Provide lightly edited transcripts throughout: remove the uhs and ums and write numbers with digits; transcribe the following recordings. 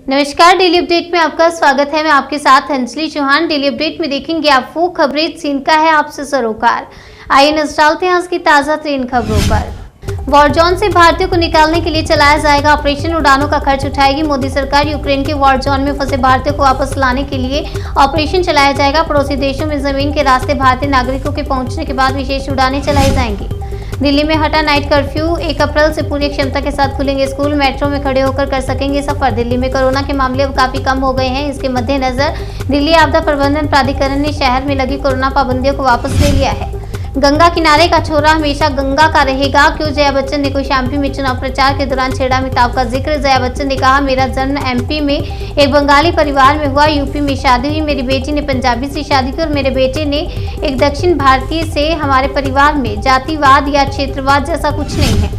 नमस्कार, daily update में आपका स्वागत है। मैं आपके साथ अंजलि चौहान। डेली अपडेट में देखेंगे आप वो खबरें जिनका है आपसे सरोकार। आइए नजर डालते हैं आज की ताजा तरीन खबरों पर। वॉर जोन से भारतीयों को निकालने के लिए चलाया जाएगा ऑपरेशन। उड़ानों का खर्च उठाएगी मोदी सरकार। यूक्रेन के वॉर जोन में फंसे भारतीयों को वापस लाने के लिए ऑपरेशन चलाया जाएगा। पड़ोसी देशों में जमीन के रास्ते भारतीय नागरिकों के पहुंचने के बाद विशेष उड़ानें चलाई जाएंगी। दिल्ली में हटा नाइट कर्फ्यू। 1 अप्रैल से पूरी क्षमता के साथ खुलेंगे स्कूल। मेट्रो में खड़े होकर कर सकेंगे सफर। दिल्ली में कोरोना के मामले अब काफी कम हो गए हैं। इसके मद्देनजर दिल्ली आपदा प्रबंधन प्राधिकरण ने शहर में लगी कोरोना पाबंदियों को वापस ले लिया है। गंगा किनारे का छोरा हमेशा गंगा का रहेगा। क्यों जया बच्चन ने कौशाम्बी में चुनाव प्रचार के दौरान छेड़ा अमिताभ का जिक्र। जया बच्चन ने कहा, मेरा जन्म एमपी में एक बंगाली परिवार में हुआ। यूपी में शादी हुई। मेरी बेटी ने पंजाबी से शादी की और मेरे बेटे ने एक दक्षिण भारतीय से। हमारे परिवार में जातिवाद या क्षेत्रवाद जैसा कुछ नहीं है।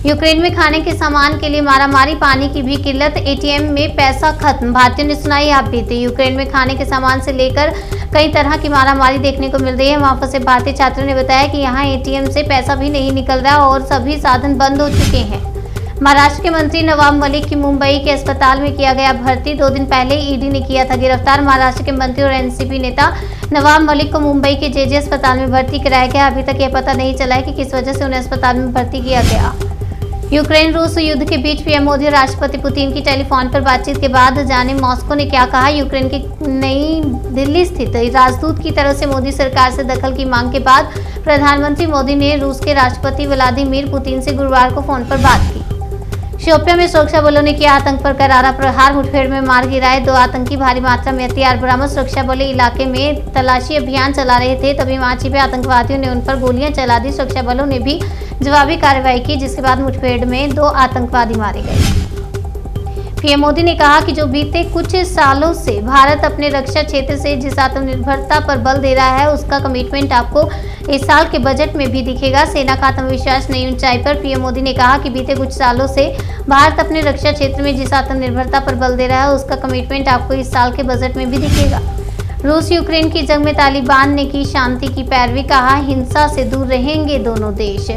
यूक्रेन में खाने के सामान के लिए मारामारी। पानी की भी किल्लत। एटीएम में पैसा खत्म। भारतीयों ने सुनाई आप बीते। यूक्रेन में खाने के सामान से लेकर कई तरह की मारामारी देखने को मिल रही है। वहां फंसे भारतीय छात्रों ने बताया कि यहां एटीएम से पैसा भी नहीं निकल रहा और सभी साधन बंद हो चुके हैं। महाराष्ट्र के मंत्री नवाब मलिक की मुंबई के अस्पताल में किया गया भर्ती। 2 दिन पहले ईडी ने किया था गिरफ्तार। महाराष्ट्र के मंत्री और एनसीपी नेता नवाब मलिक को मुंबई के जेजे अस्पताल में भर्ती कराया गया। अभी तक यह पता नहीं चला है कि किस वजह से उन्हें अस्पताल में भर्ती किया गया। यूक्रेन रूस युद्ध के बीच पीएम मोदी और राष्ट्रपति पुतिन की टेलीफोन पर बातचीत के बाद जाने मॉस्को ने क्या कहा। यूक्रेन की नई दिल्ली स्थित राजदूत की तरफ से मोदी सरकार से दखल की मांग के बाद प्रधानमंत्री मोदी ने रूस के राष्ट्रपति व्लादिमीर पुतिन से गुरुवार को फोन पर बात की। शोपियां में सुरक्षा बलों ने किया आतंक पर करारा प्रहार। मुठभेड़ में मार गिराए 2 आतंकी। भारी मात्रा में हथियार बरामद। सुरक्षा बल इलाके में तलाशी अभियान चला रहे थे, तभी वहां छिपे आतंकवादियों ने उन पर गोलियां चला दी। सुरक्षा बलों ने भी जवाबी कार्रवाई की, जिसके बाद मुठभेड़ में 2 आतंकवादी मारे गए। पीएम मोदी ने कहा कि जो बीते कुछ सालों से भारत अपने रक्षा क्षेत्र से जिस आत्मनिर्भरता पर बल दे रहा है, उसका कमिटमेंट आपको इस साल के बजट में भी दिखेगा। सेना का आत्मविश्वास नई ऊंचाई पर। पीएम मोदी ने कहा कि बीते कुछ सालों से भारत अपने रक्षा क्षेत्र में जिस आत्मनिर्भरता पर बल दे रहा है, उसका कमिटमेंट आपको इस साल के बजट में भी दिखेगा। रूस यूक्रेन की जंग में तालिबान ने की शांति की पैरवी। कहा, हिंसा से दूर रहेंगे दोनों देश।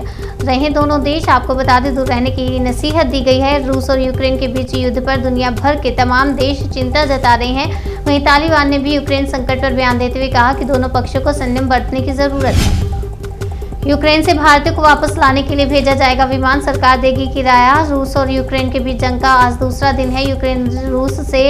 रहें दोनों देश। आपको बता दें, दूर रहने की नसीहत दी गई है। रूस और यूक्रेन के बीच युद्ध पर दुनिया भर के तमाम देश चिंता जता रहे हैं। वहीं तालिबान ने भी यूक्रेन संकट पर बयान देते हुए कहा कि दोनों पक्षों को संयम बरतने की जरूरत है। यूक्रेन से भारतीयों को वापस लाने के लिए भेजा जाएगा विमान। सरकार देगी किराया। रूस और यूक्रेन के बीच जंग का आज दूसरा दिन है। यूक्रेन रूस से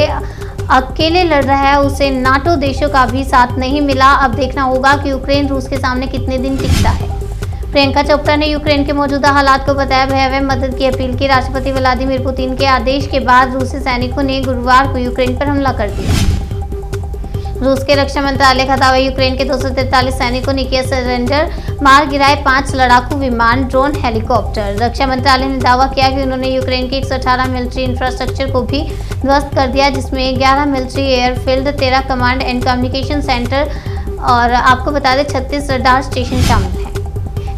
अकेले लड़ रहा है। उसे नाटो देशों का भी साथ नहीं मिला। अब देखना होगा कि यूक्रेन रूस के सामने कितने दिन टिकता है। प्रियंका चोपड़ा ने यूक्रेन के मौजूदा हालात को बताया भयावह। मदद की अपील की। राष्ट्रपति व्लादिमीर पुतिन के आदेश के बाद रूसी सैनिकों ने गुरुवार को यूक्रेन पर हमला कर दिया। रूस के रक्षा मंत्रालय का दावा, यूक्रेन के 243 सैनिकों ने किया सरेंडर। मार गिराए 5 लड़ाकू विमान, ड्रोन, हेलीकॉप्टर। रक्षा मंत्रालय ने दावा किया कि उन्होंने यूक्रेन के 118 मिलिट्री इंफ्रास्ट्रक्चर को भी ध्वस्त कर दिया, जिसमें 11 military airfield, 13 command and communication centre और आपको बता दें 36 रडार स्टेशन शामिल हैं।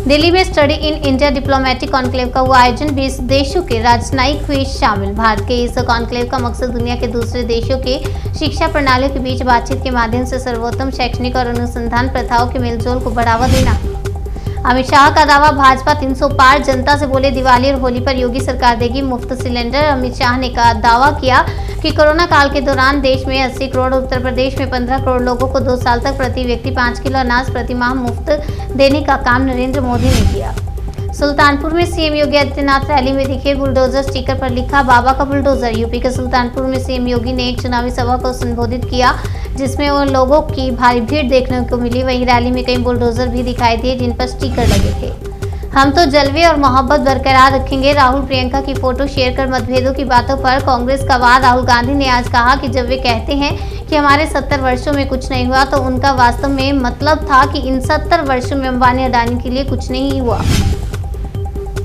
दिल्ली में study in India diplomatic conclave का हुआ आयोजन। 20 देशों के राजनयिक हुए शामिल। भारत के इस कॉन्क्लेव का मकसद दुनिया के दूसरे देशों के शिक्षा प्रणालियों के बीच बातचीत के माध्यम से सर्वोत्तम शैक्षणिक और अनुसंधान प्रथाओं के मेलजोल को बढ़ावा देना है। अमित शाह का दावा, भाजपा 300 पार। जनता से बोले दिवाली और होली पर योगी सरकार देगी मुफ्त सिलेंडर। अमित शाह ने दावा किया कि कोरोना काल के दौरान देश में 80 करोड़, उत्तर प्रदेश में 15 करोड़ लोगों को 2 साल तक प्रति व्यक्ति 5 किलो अनाज प्रति माह मुफ्त देने का काम नरेंद्र मोदी ने किया। सुल्तानपुर में सीएम योगी आदित्यनाथ रैली में दिखे। बुलडोजर स्टिकर पर लिखा, बाबा का बुलडोजर। यूपी के सुल्तानपुर में सीएम योगी ने एक चुनावी सभा को संबोधित किया, जिसमें उन लोगों की भारी भीड़ देखने को मिली। वहीं रैली में कई बुलडोजर भी दिखाई दिए, जिन पर स्टिकर लगे थे। हम तो जलवे और मोहब्बत बरकरार रखेंगे। राहुल प्रियंका की फोटो शेयर कर मतभेदों की बातों पर कांग्रेस का वार। राहुल गांधी ने आज कहा कि जब वे कहते हैं कि हमारे 70 वर्षों में कुछ नहीं हुआ, तो उनका वास्तव में मतलब था कि इन 70 वर्षों में अंबानी अडानी के लिए कुछ नहीं हुआ।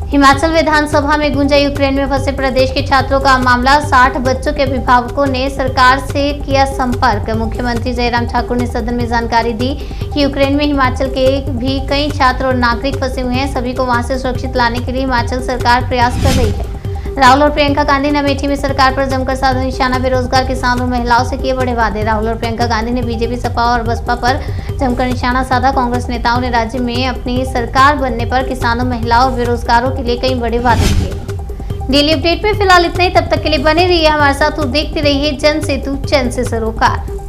हिमाचल विधानसभा में गूंजा यूक्रेन में फंसे प्रदेश के छात्रों का मामला। 60 बच्चों के अभिभावकों ने सरकार से किया संपर्क। मुख्यमंत्री जयराम ठाकुर ने सदन में जानकारी दी कि यूक्रेन में हिमाचल के भी कई छात्र और नागरिक फंसे हुए हैं। सभी को वहां से सुरक्षित लाने के लिए हिमाचल सरकार प्रयास कर रही है। राहुल और प्रियंका गांधी ने अमेठी में सरकार पर जमकर साधा निशाना। बेरोजगार किसानों और महिलाओं से किए बड़े वादे। राहुल और प्रियंका गांधी ने बीजेपी, सपा और बसपा पर जमकर निशाना साधा। कांग्रेस नेताओं ने राज्य में अपनी सरकार बनने पर किसानों, महिलाओं और बेरोजगारों के लिए कई बड़े वादे किए। डेली अपडेट में फिलहाल इतना ही। तब तक के लिए बने रहिए हमारे साथ और देखते रहिए जन सेतु चैन से सरोकार।